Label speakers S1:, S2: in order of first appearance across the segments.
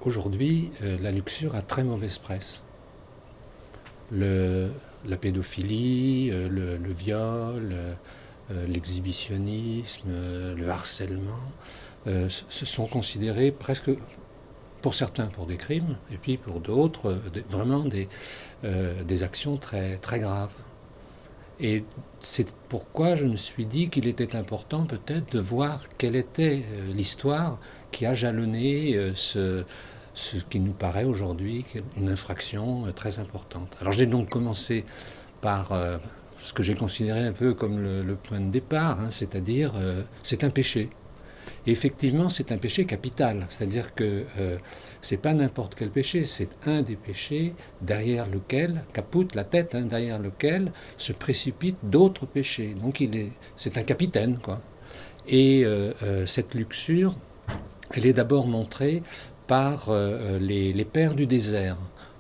S1: Aujourd'hui, la luxure a très mauvaise presse. La pédophilie, le viol, l'exhibitionnisme, le harcèlement se sont considérés presque, pour certains, pour des crimes, et puis pour d'autres, vraiment des actions très, très graves. Et c'est pourquoi je me suis dit qu'il était important peut-être de voir quelle était l'histoire qui a jalonné ce qui nous paraît aujourd'hui une infraction très importante. Alors j'ai donc commencé par ce que j'ai considéré un peu comme le point de départ, hein, c'est-à-dire c'est un péché. Et effectivement, c'est un péché capital, c'est-à-dire que c'est pas n'importe quel péché, c'est un des péchés derrière lequel, caput, la tête, hein, derrière lequel se précipitent d'autres péchés. Donc c'est un capitaine, quoi. Et cette luxure, elle est d'abord montrée par les pères du désert.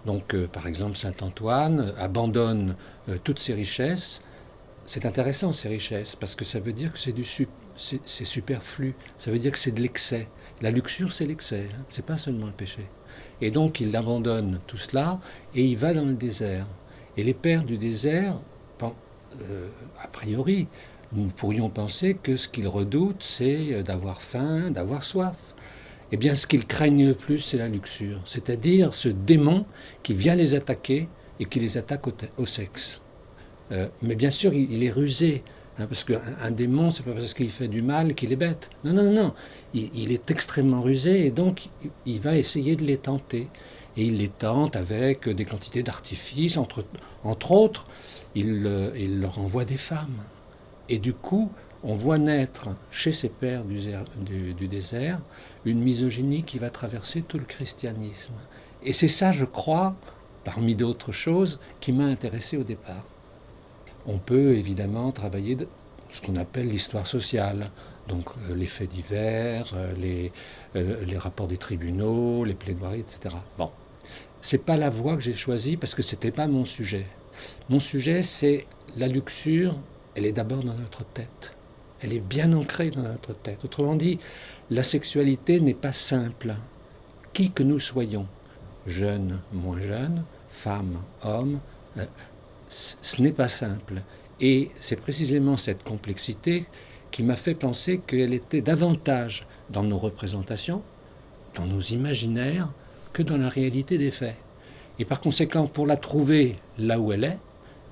S1: Donc, par exemple, saint Antoine abandonne toutes ses richesses. C'est intéressant, ces richesses, parce que ça veut dire que c'est superflu. Ça veut dire que c'est de l'excès. La luxure, c'est l'excès, hein, c'est pas seulement le péché. Et donc, il abandonne tout cela et il va dans le désert. Et les pères du désert, a priori, nous pourrions penser que ce qu'ils redoutent, c'est d'avoir faim, d'avoir soif. Eh bien, ce qu'ils craignent le plus, c'est la luxure, c'est-à-dire ce démon qui vient les attaquer et qui les attaque au sexe. Mais bien sûr, il est rusé. Hein, parce qu'un démon, c'est pas parce qu'il fait du mal qu'il est bête. Non, non, non, non. Il est extrêmement rusé et donc il va essayer de les tenter. Et il les tente avec des quantités d'artifices. Entre autres, il leur envoie des femmes. Et du coup, on voit naître chez ces pères du désert une misogynie qui va traverser tout le christianisme. Et c'est ça, je crois, parmi d'autres choses, qui m'a intéressé au départ. On peut évidemment travailler ce qu'on appelle l'histoire sociale, donc les faits divers, les rapports des tribunaux, les plaidoiries, etc. Bon, c'est pas la voie que j'ai choisie parce que c'était pas mon sujet. Mon sujet, c'est la luxure. Elle est d'abord dans notre tête. Elle est bien ancrée dans notre tête. Autrement dit, la sexualité n'est pas simple. Qui que nous soyons, jeunes, moins jeunes, femmes, hommes, ce n'est pas simple. Et c'est précisément cette complexité qui m'a fait penser qu'elle était davantage dans nos représentations, dans nos imaginaires, que dans la réalité des faits. Et par conséquent, pour la trouver là où elle est,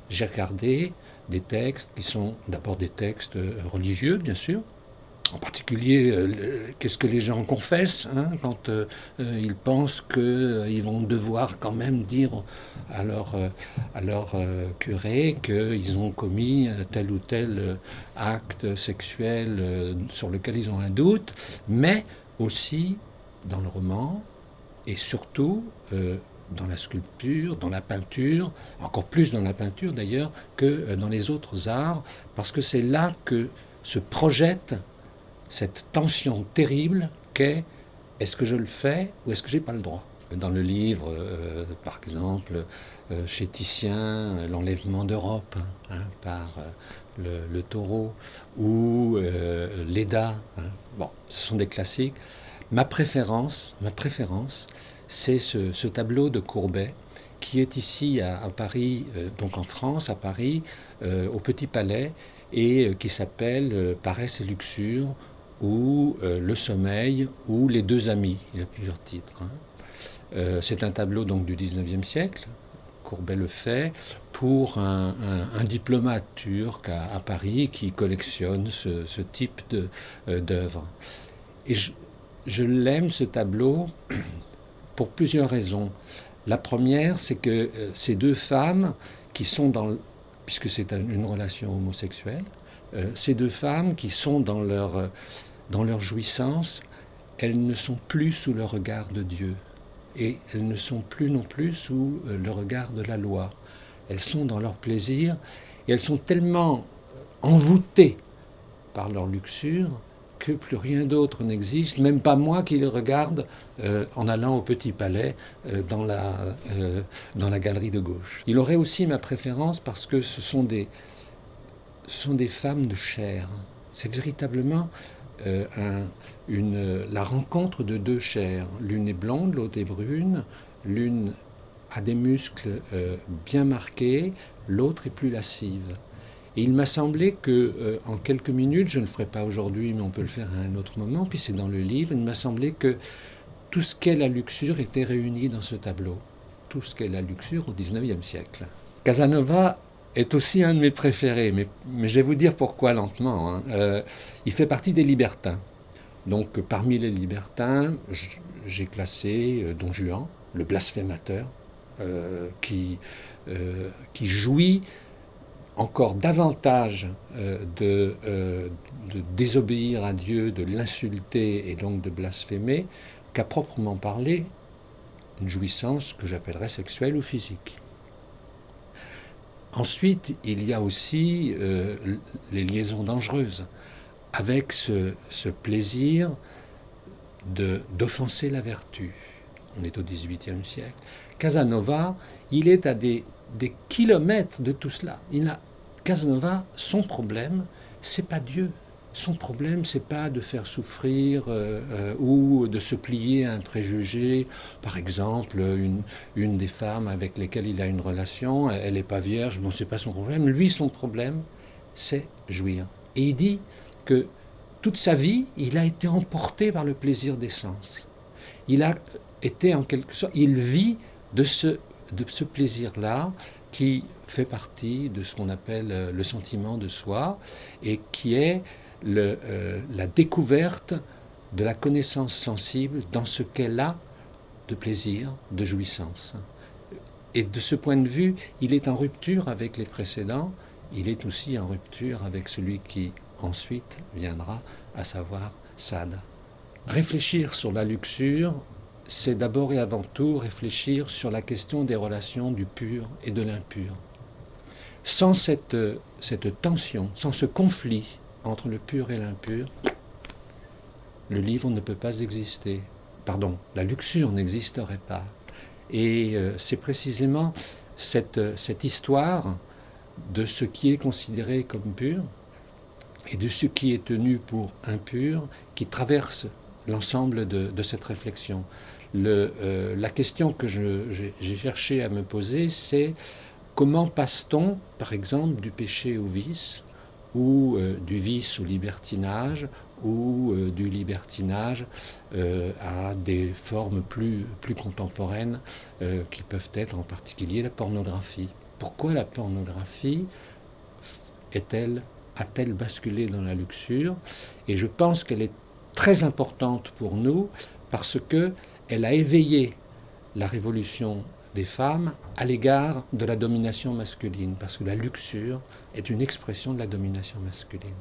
S1: j'ai regardé des textes qui sont d'abord des textes religieux, bien sûr. En particulier, qu'est-ce que les gens confessent hein, quand ils pensent qu'ils vont devoir quand même dire à leur curé qu'ils ont commis tel ou tel acte sexuel sur lequel ils ont un doute, mais aussi dans le roman et surtout dans la sculpture, dans la peinture, encore plus dans la peinture d'ailleurs que dans les autres arts, parce que c'est là que se projette cette tension terrible qu'est est-ce que je le fais ou est-ce que j'ai pas le droit. Dans le livre, par exemple, chez Titien, l'enlèvement d'Europe hein, par le taureau, ou Léda, hein. Bon, ce sont des classiques. Ma préférence, c'est ce tableau de Courbet qui est ici à Paris, donc en France, à Paris, au Petit Palais, et qui s'appelle Paresse et luxure, ou Le sommeil, ou Les deux amis. Il y a plusieurs titres. Hein. C'est un tableau donc du 19e siècle. Courbet le fait pour un diplomate turc à Paris qui collectionne ce type d'œuvre. Et je l'aime, ce tableau, pour plusieurs raisons. La première, c'est que ces deux femmes qui sont puisque c'est une relation homosexuelle, ces deux femmes qui sont dans leur jouissance, elles ne sont plus sous le regard de Dieu. Et elles ne sont plus non plus sous le regard de la loi. Elles sont dans leur plaisir et elles sont tellement envoûtées par leur luxure que plus rien d'autre n'existe, même pas moi qui les regarde en allant au Petit Palais dans la galerie de gauche. Il aurait aussi ma préférence parce que ce sont des femmes de chair. C'est véritablement la rencontre de deux chairs. L'une est blonde, l'autre est brune, l'une a des muscles bien marqués, l'autre est plus lascive. Et il m'a semblé que, en quelques minutes, je ne le ferai pas aujourd'hui, mais on peut le faire à un autre moment, puis c'est dans le livre, il m'a semblé que tout ce qu'est la luxure était réuni dans ce tableau. Tout ce qu'est la luxure au XIXe siècle. Casanova est aussi un de mes préférés, mais je vais vous dire pourquoi lentement. Il fait partie des libertins. Donc parmi les libertins, j'ai classé Don Juan, le blasphémateur, qui jouit encore davantage de désobéir à Dieu, de l'insulter et donc de blasphémer, qu'à proprement parler une jouissance que j'appellerais sexuelle ou physique. Ensuite, il y a aussi les liaisons dangereuses, avec ce plaisir d'offenser la vertu. On est au XVIIIe siècle. Casanova, il est à des kilomètres de tout cela. Casanova, son problème, c'est pas Dieu. Son problème, c'est pas de faire souffrir ou de se plier à un préjugé. Par exemple, une des femmes avec lesquelles il a une relation, elle n'est pas vierge, bon, c'est pas son problème. Lui, son problème, c'est jouir. Et il dit que toute sa vie, il a été emporté par le plaisir des sens. Il a été en quelque sorte, il vit de ce plaisir-là qui fait partie de ce qu'on appelle le sentiment de soi et qui est la découverte de la connaissance sensible dans ce qu'elle a de plaisir, de jouissance. Et de ce point de vue, il est en rupture avec les précédents, il est aussi en rupture avec celui qui ensuite viendra, à savoir Sade. Réfléchir sur la luxure, c'est d'abord et avant tout réfléchir sur la question des relations du pur et de l'impur. Sans cette tension, sans ce conflit entre le pur et l'impur, le livre ne peut pas exister. Pardon, la luxure n'existerait pas. Et c'est précisément cette histoire de ce qui est considéré comme pur et de ce qui est tenu pour impur qui traverse l'ensemble de cette réflexion. La question que j'ai cherché à me poser, c'est comment passe-t-on, par exemple, du péché au vice, ou du vice au libertinage, ou du libertinage à des formes plus contemporaines qui peuvent être en particulier la pornographie. Pourquoi la pornographie a-t-elle basculé dans la luxure? Et je pense qu'elle est très importante pour nous parce qu'elle a éveillé la révolution des femmes à l'égard de la domination masculine, parce que la luxure est une expression de la domination masculine.